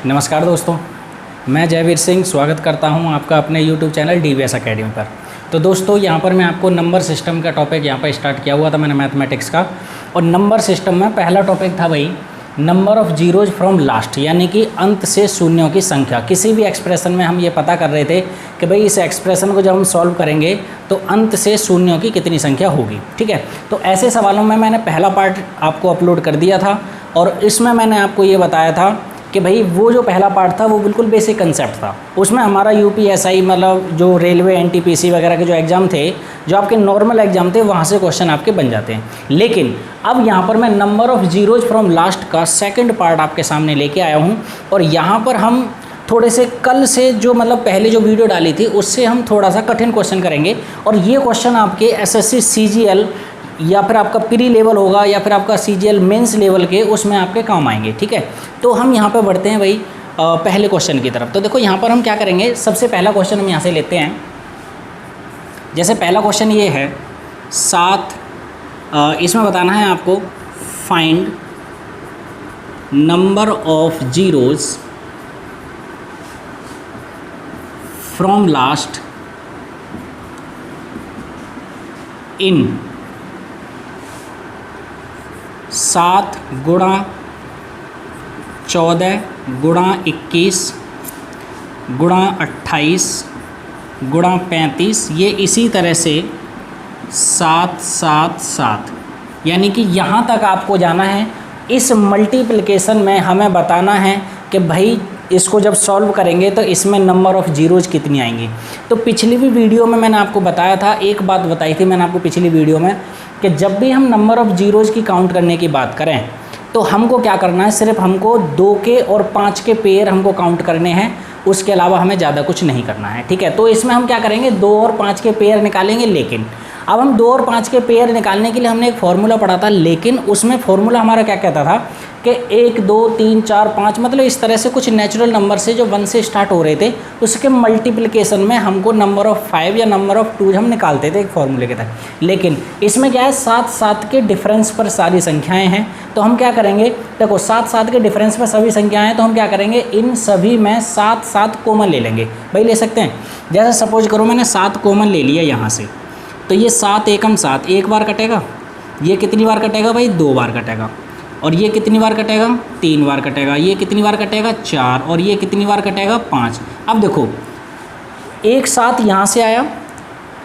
नमस्कार दोस्तों, मैं जयवीर सिंह स्वागत करता हूं आपका अपने YouTube चैनल DBS अकेडमी पर। तो दोस्तों यहाँ पर मैं आपको नंबर सिस्टम का टॉपिक यहाँ पर स्टार्ट किया हुआ था मैंने मैथमेटिक्स का। और नंबर सिस्टम में पहला टॉपिक था भाई number of zeros from last, यानी कि अंत से शून्यों की संख्या। किसी भी एक्सप्रेशन में हम ये पता कर रहे थे कि भाई इस एक्सप्रेशन को जब हम सॉल्व करेंगे तो अंत से शून्यों की कितनी संख्या होगी। ठीक है, तो ऐसे सवालों में मैंने पहला पार्ट आपको अपलोड कर दिया था और इसमें मैंने आपको ये बताया था कि भाई वो जो पहला पार्ट था वो बिल्कुल बेसिक कंसेप्ट था। उसमें हमारा यूपीएसआई मतलब जो रेलवे एनटीपीसी वगैरह के जो एग्ज़ाम थे, जो आपके नॉर्मल एग्जाम थे, वहाँ से क्वेश्चन आपके बन जाते हैं। लेकिन अब यहाँ पर मैं number of zeros from last का सेकंड पार्ट आपके सामने लेके आया हूँ। और यहाँ पर हम थोड़े से कल से जो मतलब पहले जो वीडियो डाली थी उससे हम थोड़ा सा कठिन क्वेश्चन करेंगे। और ये क्वेश्चन आपके एसएससी सीजीएल या फिर आपका प्री लेवल होगा या फिर आपका सीजीएल मेंस लेवल के, उसमें आपके काम आएंगे। ठीक है, तो हम यहाँ पे बढ़ते हैं भाई पहले क्वेश्चन की तरफ। तो देखो यहाँ पर हम क्या करेंगे, सबसे पहला क्वेश्चन हम यहाँ से लेते हैं। जैसे पहला क्वेश्चन ये है 7, इसमें बताना है आपको find number of zeros from last in 7 गुणा 14 गुणा 21 गुणा 28 गुणा 35, ये इसी तरह से 7 7 7, यानी कि यहाँ तक आपको जाना है। इस मल्टीप्लिकेशन में हमें बताना है कि भाई इसको जब सॉल्व करेंगे तो इसमें नंबर ऑफ़ जीरोज कितनी आएंगी। तो पिछली भी वीडियो में मैंने आपको बताया था, एक बात बताई थी मैंने आपको पिछली वीडियो में कि जब भी हम नंबर ऑफ़ जीरोज की काउंट करने की बात करें तो हमको क्या करना है, सिर्फ हमको 2 के और 5 के पेयर हमको काउंट करने हैं, उसके अलावा हमें ज़्यादा कुछ नहीं करना है। ठीक है, तो इसमें हम क्या करेंगे, 2 और 5 के पेयर निकालेंगे। लेकिन अब हम 2 और 5 के पेयर निकालने के लिए हमने एक फार्मूला पढ़ा था, लेकिन उसमें फार्मूला हमारा क्या कहता था कि 1 2 3 4 5, मतलब इस तरह से कुछ नेचुरल नंबर से जो 1 से स्टार्ट हो रहे थे उसके मल्टीप्लिकेशन में हमको नंबर ऑफ़ 5 या नंबर ऑफ़ 2 हम निकालते थे एक फार्मूले के तहत। लेकिन इसमें क्या है, 7 7 के डिफरेंस पर सारी संख्याएं हैं। तो हम क्या करेंगे, देखो 7 7 के डिफरेंस पर सभी संख्याएं हैं, तो हम क्या करेंगे, इन सभी में 7 7 कॉमन ले लेंगे। भाई ले सकते हैं, जैसे सपोज करो मैंने 7 कॉमन ले लिया यहाँ से, तो ये 7 एकम 7 एक बार कटेगा, ये कितनी बार कटेगा भाई, 2 बार कटेगा। और ये कितनी बार कटेगा, 3 बार कटेगा। ये कितनी बार कटेगा, 4। और ये कितनी बार कटेगा, 5। अब देखो एक 7 यहाँ से आया,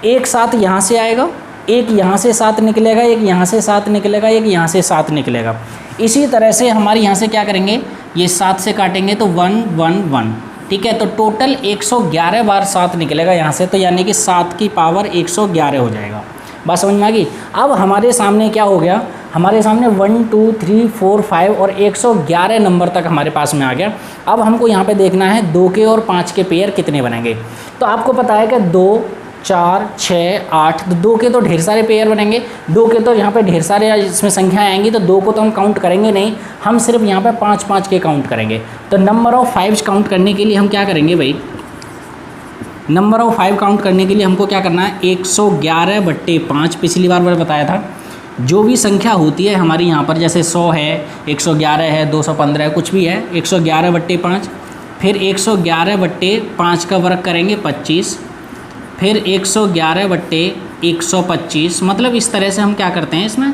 एक 7 यहाँ से आएगा, एक यहाँ से 7 निकलेगा, एक यहाँ से 7 निकलेगा, एक यहाँ से 7 निकलेगा। इसी तरह से हमारे यहाँ से क्या करेंगे, ये 7 से काटेंगे तो 1 1 1। ठीक है, तो टोटल 111 बार 7 निकलेगा यहाँ से, तो यानी कि 7 की पावर 111 हो जाएगा। बात समझ में आ गई। अब हमारे सामने क्या हो गया, हमारे सामने 1 2 3 4 5 और 111 नंबर तक हमारे पास में आ गया। अब हमको यहाँ पे देखना है 2 के और 5 के पेयर कितने बनेंगे। तो आपको पता है कि 2 4 6 8, तो 2 के तो ढेर सारे पेयर बनेंगे। 2 के तो यहाँ पे ढेर सारे इसमें संख्याएं आएंगी, तो 2 को तो हम काउंट करेंगे नहीं, हम सिर्फ यहाँ पे 5 5 के काउंट करेंगे। तो नंबर ऑफ़ 5 काउंट करने के लिए हम क्या करेंगे भाई, नंबर ऑफ़ 5 काउंट करने के लिए हमको क्या करना है, 111/5। पिछली बार मैंने बताया था जो भी संख्या होती है हमारी यहाँ पर, जैसे 100 है, 111 है, 215 है, कुछ भी है, 111/5। फिर 111/5 का वर्ग करेंगे 25, फिर 111/125। मतलब इस तरह से हम क्या करते हैं, इसमें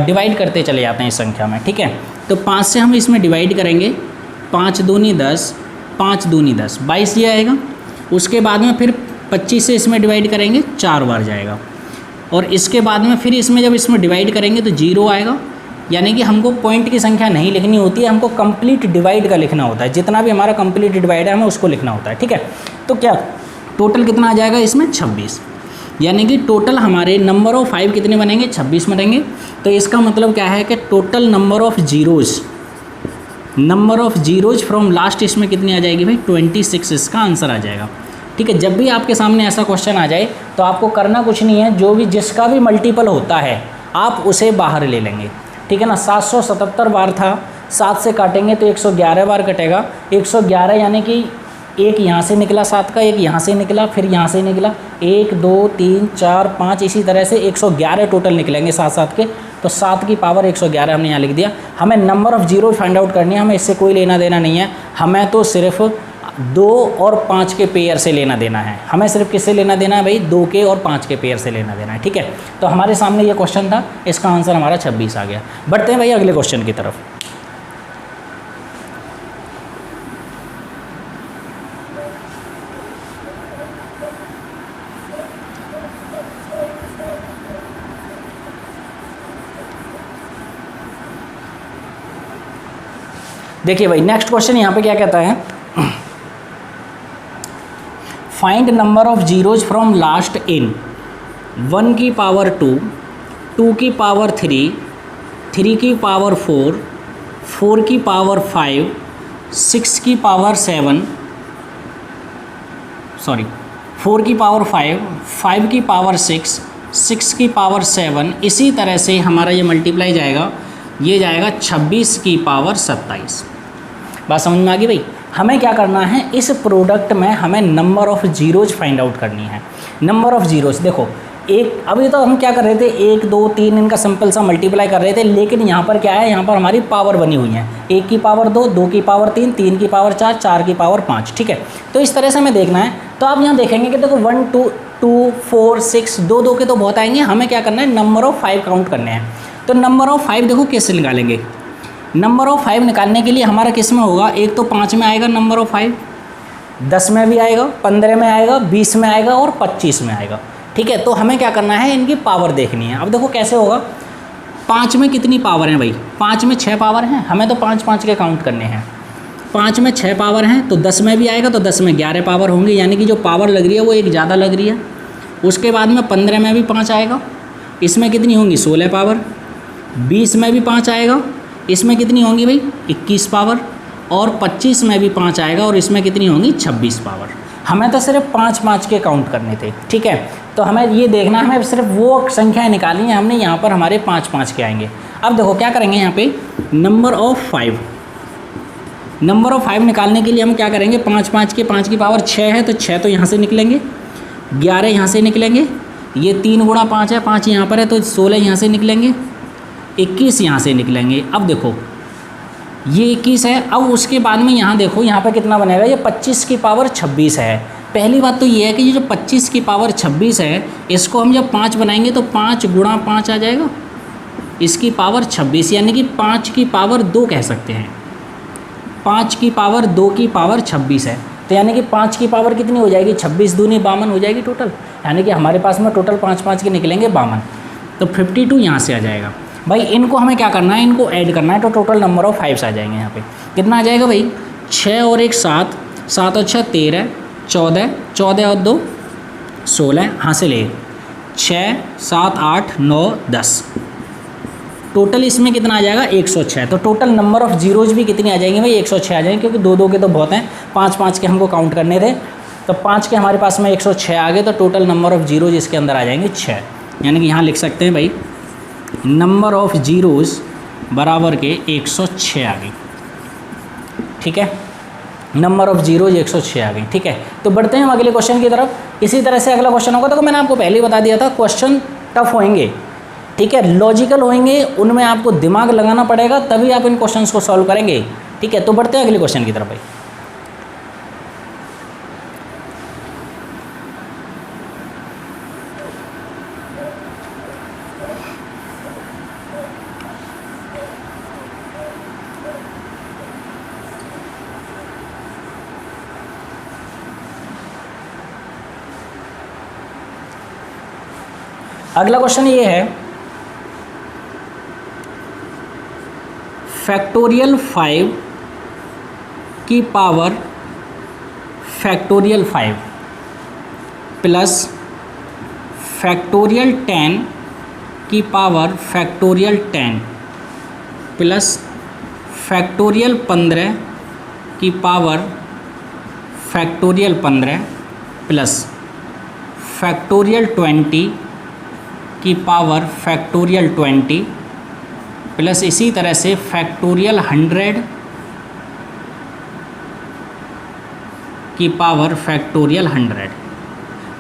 डिवाइड करते चले जाते हैं इस संख्या में। ठीक है, तो 5 से हम इसमें डिवाइड करेंगे, 5 दूनी 10, 5 दूनी 10, 22 ये आएगा। उसके बाद में फिर 25 से इसमें डिवाइड करेंगे, 4 बार जाएगा। और इसके बाद में फिर इसमें जब इसमें डिवाइड करेंगे तो 0 आएगा। यानी कि हमको पॉइंट की संख्या नहीं लिखनी होती है, हमको कंप्लीट डिवाइड का लिखना होता है। जितना भी हमारा कंप्लीट डिवाइड है हमें उसको लिखना होता है। ठीक है, तो क्या टोटल कितना आ जाएगा इसमें, 26। यानी कि टोटल हमारे नंबर ऑफ़ 5 कितने बनेंगे, 26 बनेंगे। तो इसका मतलब क्या है कि total number of zeros from last इसमें कितनी आ जाएगी भाई, 26 इसका आंसर आ जाएगा। ठीक है, जब भी आपके सामने ऐसा क्वेश्चन आ जाए तो आपको करना कुछ नहीं है, जो भी जिसका भी मल्टीपल होता है आप उसे बाहर ले लेंगे। ठीक है ना, 777 बार था, 7 से काटेंगे तो 111 बार कटेगा। 111 यानी कि एक यहाँ से निकला 7 का, एक यहाँ से निकला, फिर यहाँ से निकला, 1 2 3 4 5, इसी तरह से 111 टोटल निकलेंगे 7 7 के। तो 7 की पावर 111 हमने यहाँ लिख दिया। हमें number of zero find out करनी है, हमें इससे कोई लेना देना नहीं है, हमें तो सिर्फ 2 और 5 के पेयर से लेना देना है। हमें सिर्फ किससे लेना देना है भाई? 2 के और 5 के पेयर से लेना देना है। ठीक है, तो हमारे सामने ये क्वेश्चन था, इसका आंसर हमारा 26 आ गया। बढ़ते हैं भाई अगले क्वेश्चन की तरफ। देखिए भाई नेक्स्ट क्वेश्चन यहाँ पे क्या कहता है, find number of zeros from last in 1 की पावर 2, 2 की पावर 3, 3 की पावर 4, 4 की पावर 5, 6 की पावर 7, सॉरी 4 की पावर 5, 5 की पावर 6, 6 की पावर 7। इसी तरह से हमारा ये मल्टीप्लाई जाएगा, ये जाएगा 26 की पावर 27। बात समझ में आ गई भाई? हमें क्या करना है, इस प्रोडक्ट में हमें number of zeros find out करनी है। नंबर ऑफ़ जीरोज देखो, एक अभी तो हम क्या कर रहे थे, 1 2 3 इनका सिंपल सा मल्टीप्लाई कर रहे थे, लेकिन यहाँ पर क्या है, यहाँ पर हमारी पावर बनी हुई है, 1 की पावर 2, 2 की पावर 3, 3 की पावर 4, 4 की पावर 5। ठीक है, तो इस तरह से हमें देखना है। तो आप यहाँ देखेंगे कि देखो 1 2 2 4 6, 2 2 के तो बहुत आएंगे, हमें क्या करना है, नंबर ऑफ़ 5 काउंट करने हैं। तो नंबर ऑफ़ 5 देखो कैसे निकालेंगे। नंबर ऑफ़ 5 निकालने के लिए हमारा किस में होगा, एक तो 5 में आएगा नंबर ऑफ़ 5, 10 में भी आएगा, 15 में आएगा, 20 में आएगा और 25 में आएगा। ठीक है, तो हमें क्या करना है, इनकी पावर देखनी है। अब देखो कैसे होगा, 5 में कितनी पावर है भाई, 5 में 6 पावर हैं, हमें तो 5 5 के काउंट करने हैं। 5 में 6 पावर हैं, तो 10 में भी आएगा, तो 10 में 11 पावर होंगे, यानी कि जो पावर लग रही है वो एक ज़्यादा लग रही है। उसके बाद में 15 में भी 5 आएगा, इसमें कितनी होंगी, 16 पावर। 20 में भी 5 आएगा, इसमें कितनी होंगी भाई, 21 पावर। और 25 में भी 5 आएगा, और इसमें कितनी होंगी, 26 पावर। हमें तो सिर्फ 5 5 के काउंट करने थे। ठीक है, तो हमें ये देखना है, हमें सिर्फ वो संख्याएं निकालनी है हमने, यहाँ पर हमारे 5 5 के आएंगे। अब देखो क्या करेंगे, यहाँ पे नंबर ऑफ़ 5, नंबर ऑफ़ 5 निकालने के लिए हम क्या करेंगे, 5 5 के 5 की पावर 6 है, तो 6 तो यहाँ से निकलेंगे, 11 यहाँ से निकलेंगे, ये 3 गुणा 5 है, 5 यहाँ पर है, तो 16 यहाँ से निकलेंगे, 21 यहाँ से निकलेंगे। अब देखो ये 21 है, अब उसके बाद में यहाँ देखो, यहाँ पर कितना बनेगा, ये 25 की पावर 26 है। पहली बात तो ये है कि ये जो 25 की पावर 26 है, इसको हम जब 5 बनाएंगे तो 5 गुणा 5 आ जाएगा, इसकी पावर 26, यानी कि 5 की पावर 2 कह सकते हैं। 5 की पावर 2 की पावर 26 है, तो यानी कि 5 की पावर कितनी हो जाएगी, 26 दूनी 52 हो जाएगी टोटल, यानी कि हमारे पास में टोटल 5 5 के निकलेंगे 52, तो 52 यहाँ से आ जाएगा। भाई इनको हमें क्या करना है, इनको ऐड करना है, तो टोटल नंबर ऑफ़ 5 आ जाएंगे। यहाँ पे कितना आ जाएगा भाई, 6 और 1 7, 7 और 6 13, 14, 14 और 2 16, हासिल 1, 6 7 8 9 10, टोटल इसमें कितना आ जाएगा, 106। तो टोटल नंबर ऑफ़ जीरोज भी कितनी आ जाएंगी भाई, 106 आ जाएंगे, क्योंकि 2 2 के तो बहुत हैं, 5 5 के हमको काउंट करने थे, तो 5 के हमारे पास में 106 आ गए, तो टोटल नंबर ऑफ़ जीरोज इसके अंदर आ जाएंगे 6। यानी कि यहाँ लिख सकते हैं भाई, नंबर ऑफ़ जीरोज बराबर के 106 आ गई। ठीक है, नंबर ऑफ़ जीरोज 106 आ गई। ठीक है, तो बढ़ते हैं हम अगले क्वेश्चन की तरफ। इसी तरह से अगला क्वेश्चन होगा, तो मैंने आपको पहले ही बता दिया था, क्वेश्चन टफ होंगे, ठीक है, लॉजिकल होंगे, उनमें आपको दिमाग लगाना पड़ेगा, तभी आप इन क्वेश्चंस को सॉल्व करेंगे। ठीक है, तो बढ़ते हैं अगले क्वेश्चन की तरफ भाई। अगला क्वेश्चन ये है, फैक्टोरियल 5 की पावर फैक्टोरियल 5 प्लस फैक्टोरियल 10 की पावर फैक्टोरियल 10 प्लस फैक्टोरियल 15 की पावर फैक्टोरियल 15 प्लस फैक्टोरियल 20 की पावर फैक्टोरियल 20 प्लस इसी तरह से फैक्टोरियल 100 की पावर फैक्टोरियल 100।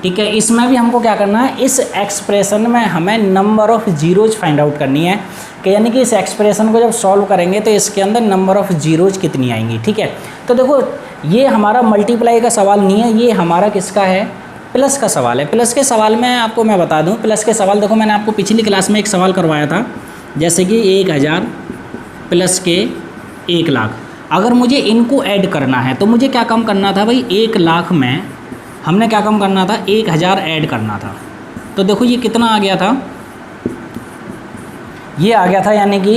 ठीक है, इसमें भी हमको क्या करना है, इस एक्सप्रेशन में हमें number of zeros find out करनी है। कि यानी कि इस एक्सप्रेशन को जब सॉल्व करेंगे तो इसके अंदर नंबर ऑफ़ जीरोज कितनी आएंगी। ठीक है, तो देखो ये हमारा मल्टीप्लाई का सवाल नहीं है, ये हमारा किसका है, प्लस का सवाल है। प्लस के सवाल में आपको मैं बता दूं, प्लस के सवाल देखो मैंने आपको पिछली क्लास में एक सवाल करवाया था, जैसे कि 1000 प्लस के 1 लाख। अगर मुझे इनको ऐड करना है तो मुझे क्या कम करना था भाई, 1 लाख में हमने क्या कम करना था, 1000 ऐड करना था। तो देखो ये कितना आ गया था, ये आ गया था यानी कि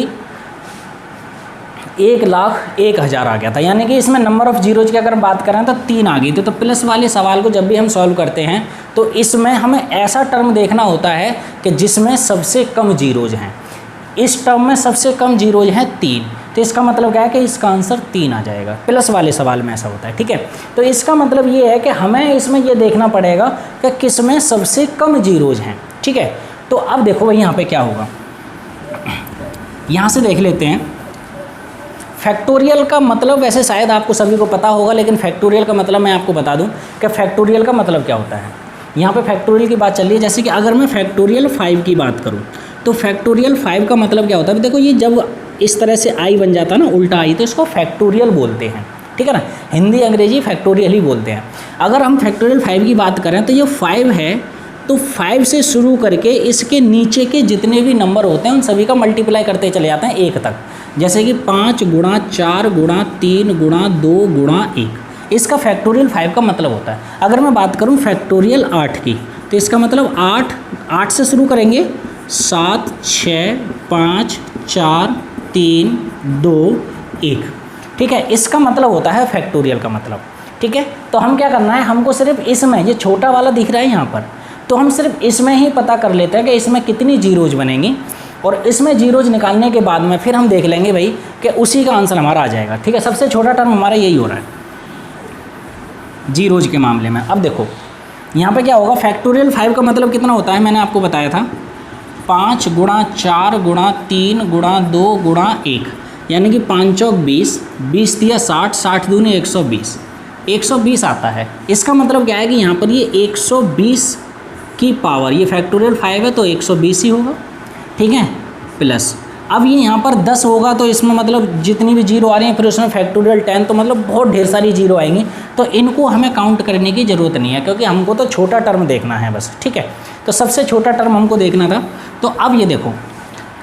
1,01,000 आ गया था। यानी कि इसमें नंबर ऑफ़ जीरोज की अगर बात करें तो 3 आ गई थी। तो प्लस वाले सवाल को जब भी हम सॉल्व करते हैं तो इसमें हमें ऐसा टर्म देखना होता है कि जिसमें सबसे कम जीरोज हैं। इस टर्म में सबसे कम जीरोज हैं 3, तो इसका मतलब क्या है कि इसका आंसर 3 आ जाएगा। प्लस वाले सवाल में ऐसा होता है। ठीक है, तो इसका मतलब ये है कि हमें इसमें ये देखना पड़ेगा कि किस में सबसे कम जीरोज हैं। ठीक है, तो अब देखो भाई यहाँ पे क्या होगा, यहाँ से देख लेते हैं। फैक्टोरियल का मतलब वैसे शायद आपको सभी को पता होगा, लेकिन फैक्टोरियल का मतलब मैं आपको बता दूं कि फैक्टोरियल का मतलब क्या होता है। यहाँ पे फैक्टोरियल की बात चल रही है, जैसे कि अगर मैं फैक्टोरियल 5 की बात करूँ तो फैक्टोरियल 5 का मतलब क्या होता है। देखो ये जब इस तरह से आई बन जाता है ना, उल्टा आई, तो इसको फैक्टोरियल बोलते हैं। ठीक है ना, हिंदी अंग्रेजी फैक्टोरियल ही बोलते हैं। अगर हम फैक्टोरियल 5 की बात करें तो ये 5 है, तो 5 से शुरू करके इसके नीचे के जितने भी नंबर होते हैं उन सभी का मल्टीप्लाई करते चले जाते हैं 1 तक। जैसे कि 5 गुणा 4 गुणा 3 गुणा 2 गुणा 1, इसका फैक्टोरियल 5 का मतलब होता है। अगर मैं बात करूं फैक्टोरियल 8 की, तो इसका मतलब 8 से शुरू करेंगे, 7 6 5 4 3 2 1। ठीक है, इसका मतलब होता है फैक्टोरियल का मतलब। ठीक है, तो हम क्या करना है, हमको सिर्फ इसमें ये छोटा वाला दिख रहा है यहाँ पर, तो हम सिर्फ इसमें ही पता कर लेते हैं कि इसमें कितनी जीरोज बनेंगी, और इसमें जीरोज निकालने के बाद में फिर हम देख लेंगे भाई कि उसी का आंसर हमारा आ जाएगा। ठीक है, सबसे छोटा टर्म हमारा यही हो रहा है जीरोज के मामले में। अब देखो यहाँ पे क्या होगा, फैक्टोरियल 5 का मतलब कितना होता है, मैंने आपको बताया था 5 गुणा 4 गुणा 3 गुणा 2 गुणा 1, यानी कि 5 चौक 20, 20 दिया 60, 60 दूनी 120, 120 आता है। इसका मतलब क्या है कि यहाँ पर ये 120 की पावर, ये फैक्टोरियल 5 है तो 120 ही होगा। ठीक है, प्लस अब ये यहाँ पर 10 होगा तो इसमें मतलब जितनी भी जीरो आ रही हैं, फिर उसमें फैक्टोरियल 10, तो मतलब बहुत ढेर सारी जीरो आएंगी। तो इनको हमें काउंट करने की ज़रूरत नहीं है, क्योंकि हमको तो छोटा टर्म देखना है बस। ठीक है, तो सबसे छोटा टर्म हमको देखना था। तो अब ये देखो,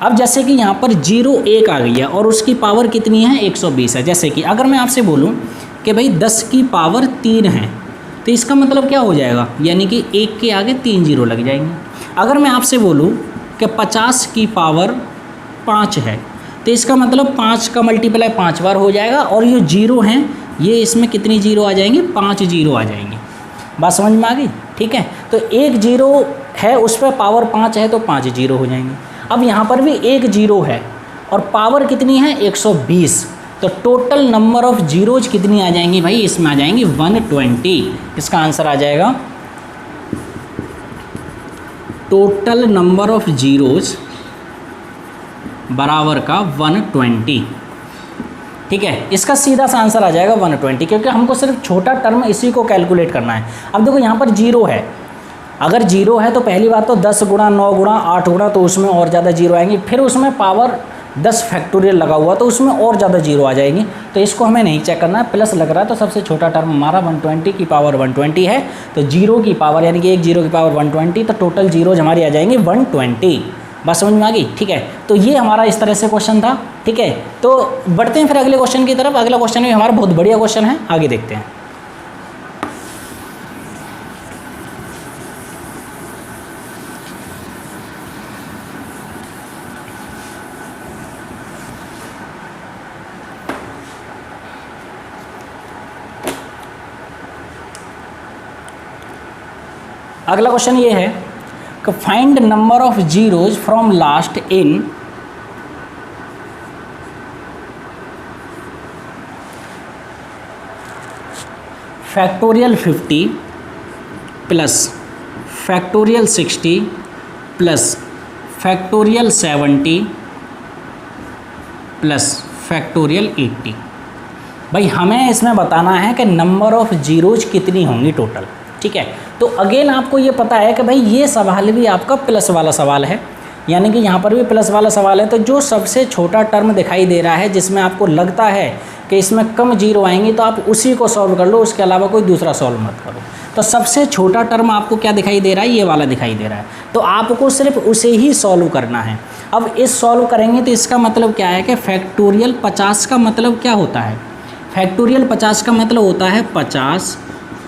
अब जैसे कि यहाँ पर 0 1 आ गई है और उसकी पावर कितनी है, 120 है। जैसे कि अगर मैं आपसे बोलूँ कि भाई 10 की पावर 3 है, तो इसका मतलब क्या हो जाएगा, यानी कि 1 के आगे 3 जीरो लग जाएंगे। अगर मैं आपसे बोलूँ कि 50 की पावर 5 है, तो इसका मतलब 5 का मल्टीप्लाई 5 बार हो जाएगा, और ये जीरो हैं, ये इसमें कितनी जीरो आ जाएंगी, 5 जीरो आ जाएंगी। बात समझ में आ गई। ठीक है, तो 1 जीरो है, उस पर पावर 5 है तो 5 जीरो हो जाएंगे। अब यहाँ पर भी 1 जीरो है और पावर कितनी है, 120, तो टोटल नंबर ऑफ़ जीरोज कितनी आ जाएंगी भाई, इसमें आ जाएंगी 120। इसका आंसर आ जाएगा टोटल नंबर ऑफ़ जीरोज बराबर का 120। ठीक है, इसका सीधा सा आंसर आ जाएगा 120, क्योंकि हमको सिर्फ छोटा टर्म इसी को कैलकुलेट करना है। अब देखो यहाँ पर जीरो है, अगर जीरो है तो पहली बात तो 10 गुणा 9 गुणा 8 गुणा, तो उसमें और ज़्यादा जीरो आएंगी। फिर उसमें पावर 10 फैक्टोरियल लगा हुआ, तो उसमें और ज़्यादा जीरो आ जाएंगी। तो इसको हमें नहीं चेक करना है, प्लस लग रहा है, तो सबसे छोटा टर्म हमारा 120 की पावर 120 है। तो जीरो की पावर यानी कि 1 जीरो की पावर 120, तो टोटल जीरोज हमारी आ जाएंगी 120। बात समझ में आ गई। ठीक है, तो ये हमारा इस तरह से क्वेश्चन था। ठीक है, तो बढ़ते हैं फिर अगले क्वेश्चन की तरफ। अगला क्वेश्चन भी हमारा बहुत बढ़िया क्वेश्चन है, आगे देखते हैं। अगला क्वेश्चन ये है कि find number of zeros from last in factorial 50 plus factorial 60 plus factorial 70 plus factorial 80। भाई हमें इसमें बताना है कि नंबर ऑफ़ जीरोज कितनी होंगी टोटल। ठीक है, तो अगेन आपको ये पता है कि भाई ये सवाल भी आपका प्लस वाला सवाल है, यानी कि यहाँ पर भी प्लस वाला सवाल है, तो जो सबसे छोटा टर्म दिखाई दे रहा है जिसमें आपको लगता है कि इसमें कम जीरो आएंगी तो आप उसी को सॉल्व कर लो, उसके अलावा कोई दूसरा सॉल्व मत करो। तो सबसे छोटा टर्म आपको क्या दिखाई दे रहा है, ये वाला दिखाई दे रहा है, तो आपको सिर्फ उसे ही सॉल्व करना है। अब इस सॉल्व करेंगे तो इसका मतलब क्या है कि फैक्टोरियल 50 का मतलब क्या होता है, फैक्टोरियल 50 का मतलब होता है 50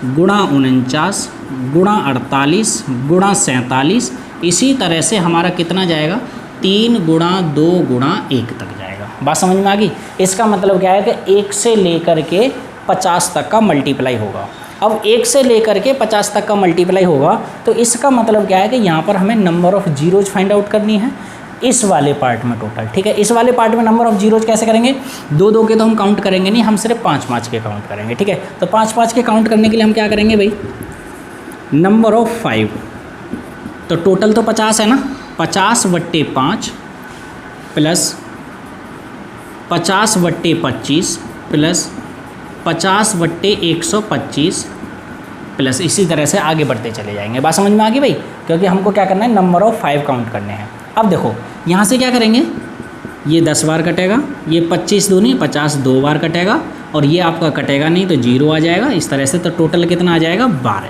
गुणा 49 गुणा 48 गुणा 47। इसी तरह से हमारा कितना जाएगा, 3 गुणा 2 गुणा 1 तक जाएगा। बात समझ में आ गई। इसका मतलब क्या है कि 1 से लेकर के 50 तक का मल्टीप्लाई होगा। अब 1 से लेकर के 50 तक का मल्टीप्लाई होगा, तो इसका मतलब क्या है कि यहाँ पर हमें number of zeros find out करनी है इस वाले पार्ट में टोटल। ठीक है, इस वाले पार्ट में नंबर ऑफ़ जीरोज कैसे करेंगे, 2 के तो हम काउंट करेंगे नहीं, हम सिर्फ 5 के काउंट करेंगे। ठीक है, तो 5 के काउंट करने के लिए हम क्या करेंगे भाई, नंबर ऑफ़ 5, तो टोटल तो 50 है ना, 50/5 प्लस 50/25 प्लस 50/125 प्लस इसी तरह से आगे बढ़ते चले जाएंगे। बात समझ में आ गई भाई, क्योंकि हमको क्या करना है, नंबर ऑफ़ 5 काउंट करने हैं। अब देखो यहाँ से क्या करेंगे, ये 10 बार कटेगा, ये 25 दूनी 50 2 बार कटेगा, और ये आपका कटेगा नहीं तो 0 आ जाएगा। इस तरह से तो टोटल कितना आ जाएगा, 12।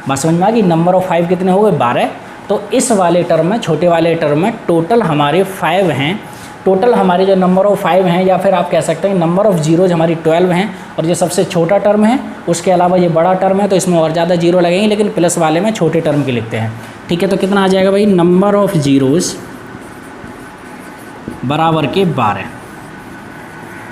बात समझ में आ गई। नंबर ऑफ़ 5 कितने हो गए, 12। तो इस वाले टर्म में, छोटे वाले टर्म में टोटल हमारे 5 हैं। टोटल हमारे जो नंबर ऑफ़ 5 हैं, या फिर आप कह सकते हैं नंबर ऑफ़ जीरोज हमारी 12 हैं, और ये सबसे छोटा टर्म है, उसके अलावा ये बड़ा टर्म है तो इसमें और ज़्यादा जीरो लगेंगे, लेकिन प्लस वाले में छोटे टर्म के लिखते हैं। ठीक है, तो कितना आ जाएगा भाई, नंबर ऑफ़ जीरोज बराबर के 12।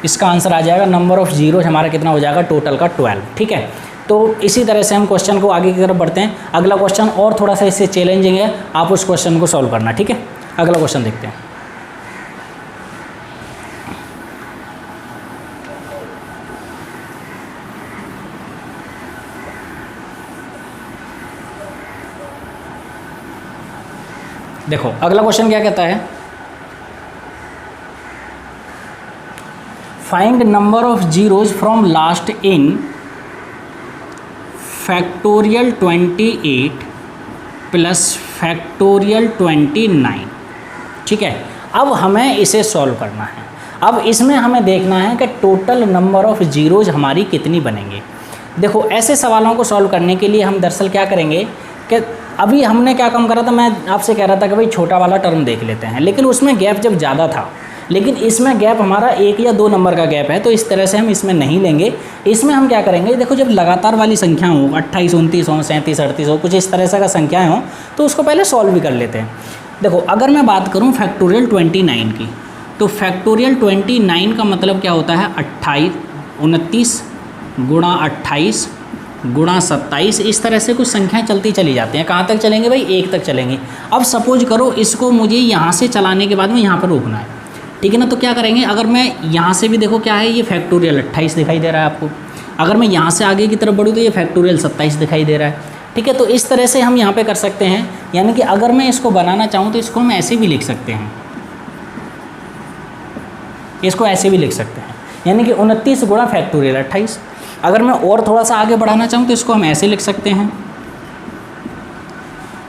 इसका आंसर आ जाएगा, नंबर ऑफ़ जीरोज हमारा कितना हो जाएगा, टोटल का 12। ठीक है, तो इसी तरह से हम क्वेश्चन को आगे की तरफ बढ़ते हैं। अगला क्वेश्चन और थोड़ा सा इससे चैलेंजिंग है, आप उस क्वेश्चन को सॉल्व करना। ठीक है, अगला क्वेश्चन देखते हैं। देखो अगला क्वेश्चन क्या कहता है, find number of zeros from last in factorial 28 plus factorial 29। ठीक है, अब हमें इसे सॉल्व करना है। अब इसमें हमें देखना है कि टोटल नंबर ऑफ़ जीरोज हमारी कितनी बनेंगे। देखो ऐसे सवालों को सॉल्व करने के लिए हम दरअसल क्या करेंगे कि अभी हमने क्या काम करा था, मैं आपसे कह रहा था कि भाई छोटा वाला टर्म देख लेते हैं, लेकिन उसमें गैप जब ज़्यादा था, लेकिन इसमें गैप हमारा 1 या 2 नंबर का गैप है, तो इस तरह से हम इसमें नहीं लेंगे। इसमें हम क्या करेंगे, देखो जब लगातार वाली संख्या हो, 28 29 हो, 37 38 हो, कुछ इस तरह से का संख्याएँ हों, तो उसको पहले सॉल्व भी कर लेते हैं। देखो अगर मैं बात करूँ फैक्टोरियल 29 की, तो फैक्टोरियल 29 का मतलब क्या होता है, 29 गुणा 28 गुणा 27। इस तरह से कुछ संख्याएं चलती चली जाती हैं। कहाँ तक चलेंगे भाई, 1 तक चलेंगे। अब सपोज करो इसको मुझे यहाँ से चलाने के बाद में यहाँ पर रोकना है, ठीक है ना, तो क्या करेंगे, अगर मैं यहाँ से भी देखो क्या है, ये फैक्टोरियल 28 दिखाई दे रहा है आपको। अगर मैं यहाँ से आगे की तरफ बढ़ूँ तो ये फैक्टोरियल 27 दिखाई दे रहा है। ठीक है, तो इस तरह से हम यहाँ पे कर सकते हैं। यानी कि अगर मैं इसको बनाना चाहूँ तो इसको हम ऐसे भी लिख सकते हैं, इसको ऐसे भी लिख सकते हैं, यानी कि 29 गुणा फैक्टोरियल 28। अगर मैं और थोड़ा सा आगे बढ़ाना चाहूँ तो इसको हम ऐसे लिख सकते हैं,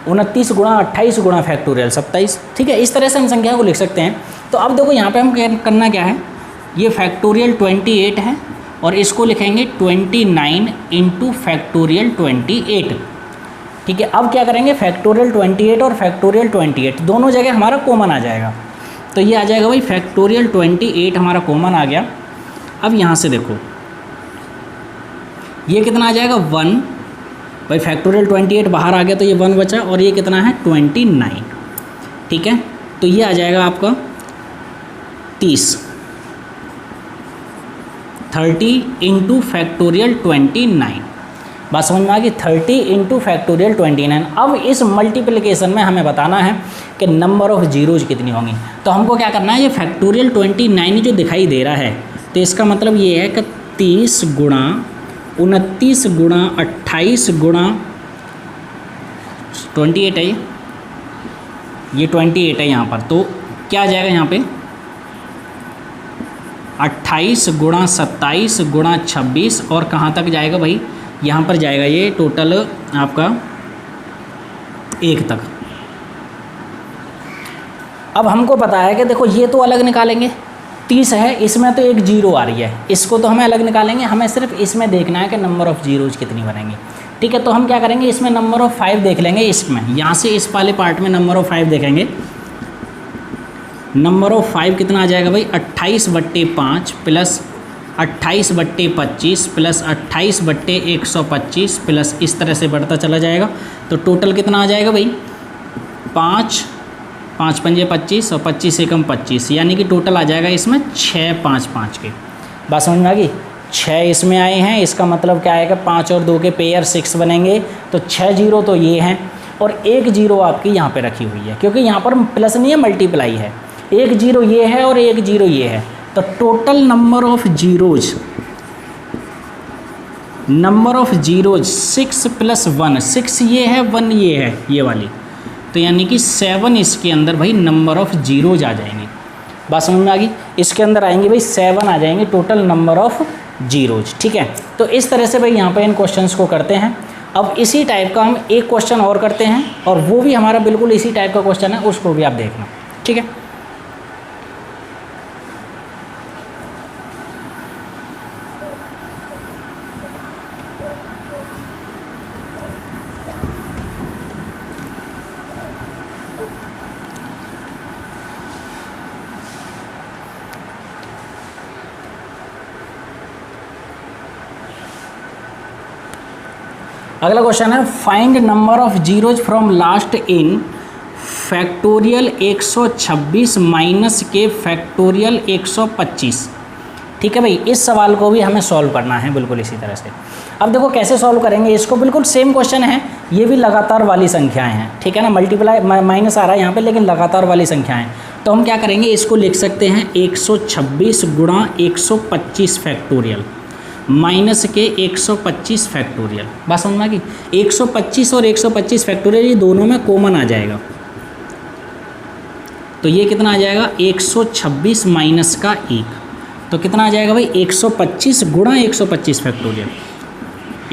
29 गुणा 28 गुणा फैक्टोरियल 27। ठीक है, इस तरह से हम संख्या को लिख सकते हैं। तो अब देखो यहाँ पे हम करना क्या है, ये फैक्टोरियल 28 है और इसको लिखेंगे 29 इंटू फैक्टोरियल 28। ठीक है, अब क्या करेंगे, फैक्टोरियल 28 और फैक्टोरियल 28 दोनों जगह हमारा कॉमन आ जाएगा। तो ये आ जाएगा भाई फैक्टोरियल 28 हमारा कॉमन आ गया। अब यहाँ से देखो ये कितना आ जाएगा, 1। भाई फैक्टोरियल 28 बाहर आ गया तो ये 1 बचा, और ये कितना है 29। ठीक है, तो ये आ जाएगा आपका 30 इंटू फैक्टोरियल 29। बात समझ में आ गई, 30 इंटू फैक्टोरियल 29। अब इस मल्टीप्लिकेशन में हमें बताना है कि नंबर ऑफ़ जीरोज कितनी होंगी। तो हमको क्या करना है, ये फैक्टोरियल 29 जो दिखाई दे रहा है, तो इसका मतलब ये है कि 30 गुणा 29 गुणा 28 गुणा 28 है, ये 28 है यहाँ पर। तो क्या आ जाएगा यहाँ पे, 28 गुणा 27 गुणा 26, और कहाँ तक जाएगा भाई, यहाँ पर जाएगा ये टोटल आपका 1 तक। अब हमको पता है कि देखो ये तो अलग निकालेंगे, 30 है, इसमें तो एक जीरो आ रही है, इसको तो हमें अलग निकालेंगे, हमें सिर्फ इसमें देखना है कि नंबर ऑफ़ जीरोज कितनी बनेंगी। ठीक है, तो हम क्या करेंगे, इसमें नंबर ऑफ़ 5 देख लेंगे, इसमें यहाँ से इस वाले पार्ट में नंबर ऑफ़ 5 देखेंगे। नंबर ऑफ़ 5 कितना आ जाएगा भाई, 28/5 प्लस 28/25 प्लस 28/125 प्लस इस तरह से बढ़ता चला जाएगा। तो टोटल कितना आ जाएगा भाई, 5 5 पंजे 25 और 25 एकम 25, यानी कि टोटल आ जाएगा इसमें 6 5 5 के। बात समझ में आ गई, 6 इसमें आए हैं, इसका मतलब क्या आएगा, 5 और 2 के पेयर 6 बनेंगे, तो 6 जीरो तो ये हैं और एक जीरो आपकी यहाँ पे रखी हुई है, क्योंकि यहाँ पर प्लस नहीं है, मल्टीप्लाई है। एक जीरो ये है और एक जीरो ये है, तो total number of zeros, number of zeros 6 + 1, 6 ये है, 1 ये है, ये वाली, तो यानी कि 7 इसके अंदर भाई नंबर ऑफ़ जीरोज आ जाएंगे। बात समझ में आ गई, इसके अंदर आएंगे भाई 7 आ जाएंगे टोटल नंबर ऑफ़ जीरोज। ठीक है, तो इस तरह से भाई यहाँ पे इन क्वेश्चंस को करते हैं। अब इसी टाइप का हम एक क्वेश्चन और करते हैं, और वो भी हमारा बिल्कुल इसी टाइप का क्वेश्चन है, उसको भी आप देखना। ठीक है, अगला क्वेश्चन है, find number of zeros from last in factorial 126 minus के फैक्टोरियल 125। ठीक है भाई, इस सवाल को भी हमें सॉल्व करना है बिल्कुल इसी तरह से। अब देखो कैसे सॉल्व करेंगे इसको, बिल्कुल सेम क्वेश्चन है, ये भी लगातार वाली संख्याएं हैं। ठीक है ना, मल्टीप्लाई माइनस आ रहा है यहाँ पे, लेकिन लगातार वाली संख्याएं। तो हम क्या करेंगे, इसको लिख सकते हैं 126 गुणा 125 फैक्टोरियल माइनस के 125 फैक्टोरियल। बात समझ में आ गई, 125 और 125 फैक्टोरियल ये दोनों में कॉमन आ जाएगा, तो ये कितना आ जाएगा, 126 माइनस का 1, तो कितना आ जाएगा भाई, 125 गुणा 125 फैक्टोरियल,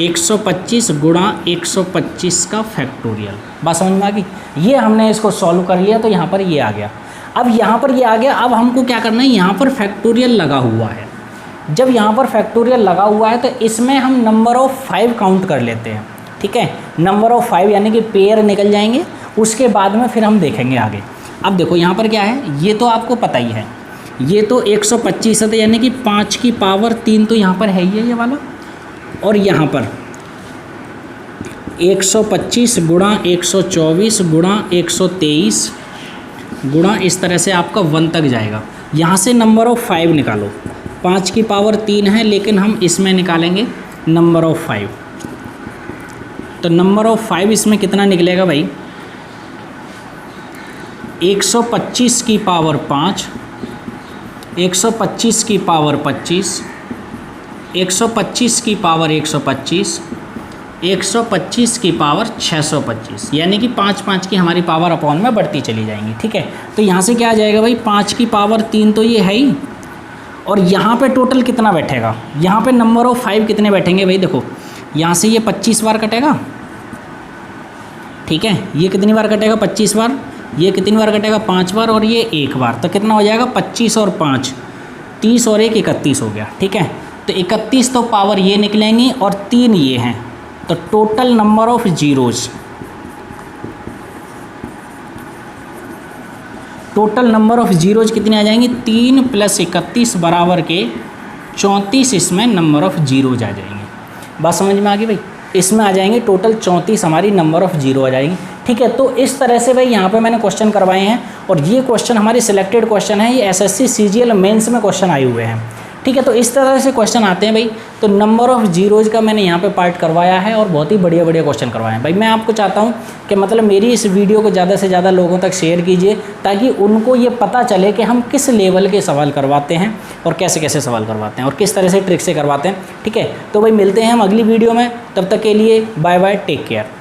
125 गुणा 125 का फैक्टोरियल। बात समझ में आ गई, ये हमने इसको सॉल्व कर लिया, तो यहाँ पर ये आ गया। अब यहाँ पर ये आ गया, अब हमको क्या करना है, यहाँ पर फैक्टोरियल लगा हुआ है। जब यहाँ पर फैक्टोरियल लगा हुआ है तो इसमें हम नंबर ऑफ़ 5 काउंट कर लेते हैं। ठीक है, नंबर ऑफ़ 5 यानी कि पेयर निकल जाएंगे, उसके बाद में फिर हम देखेंगे आगे। अब देखो यहाँ पर क्या है, ये तो आपको पता ही है, ये तो 125 है, तो यानी कि 5 की पावर 3 तो यहाँ पर है ही है ये वाला, और यहाँ पर 125 गुणा 124 गुणा 123 गुणा इस तरह से आपका 1 तक जाएगा। यहाँ से नंबर ऑफ़ 5 निकालो, 5 की पावर 3 है, लेकिन हम इसमें निकालेंगे नंबर ऑफ़ 5, तो नंबर ऑफ़ 5 इसमें कितना निकलेगा भाई, 125 की पावर 5, 125 की पावर 25, 125 की पावर 125, 125 की पावर 625, यानी कि 5 5 की हमारी पावर अपॉन में बढ़ती चली जाएंगी। ठीक है, तो यहाँ से क्या आ जाएगा भाई, 5 की पावर 3 तो ये है ही, और यहाँ पे टोटल कितना बैठेगा, यहाँ पे नंबर ऑफ़ 5 कितने बैठेंगे भाई, देखो यहाँ से ये 25 बार कटेगा। ठीक है, ये कितनी बार कटेगा, 25 बार, ये कितनी बार कटेगा, 5 बार, और ये 1 बार, तो कितना हो जाएगा, 25 और 5 30 और 1 31 हो गया। ठीक है, तो 31 तो पावर ये निकलेंगी और 3 ये हैं, तो total number of zeros, total number of zeros कितने आ जाएंगे, 3 + 31 बराबर के 34 इसमें नंबर ऑफ़ जीरोज आ जाएंगे। बात समझ में आ गई भाई, इसमें आ जाएंगे टोटल 34 हमारी नंबर ऑफ़ जीरो आ जाएंगी। ठीक है, तो इस तरह से भाई यहाँ पे मैंने क्वेश्चन करवाए हैं, और ये क्वेश्चन हमारे सिलेक्टेड क्वेश्चन है, ये SSC CGL मेंस में क्वेश्चन आए हुए हैं। ठीक है, तो इस तरह से क्वेश्चन आते हैं भाई। तो नंबर ऑफ़ जीरोज का मैंने यहाँ पे पार्ट करवाया है, और बहुत ही बढ़िया बढ़िया क्वेश्चन करवाए हैं भाई। मैं आपको चाहता हूँ कि मतलब मेरी इस वीडियो को ज़्यादा से ज़्यादा लोगों तक शेयर कीजिए, ताकि उनको ये पता चले कि हम किस लेवल के सवाल करवाते हैं और कैसे कैसे सवाल करवाते हैं और किस तरह से ट्रिक से करवाते हैं। ठीक है, तो भाई मिलते हैं हम अगली वीडियो में, तब तक के लिए बाय बाय, टेक केयर।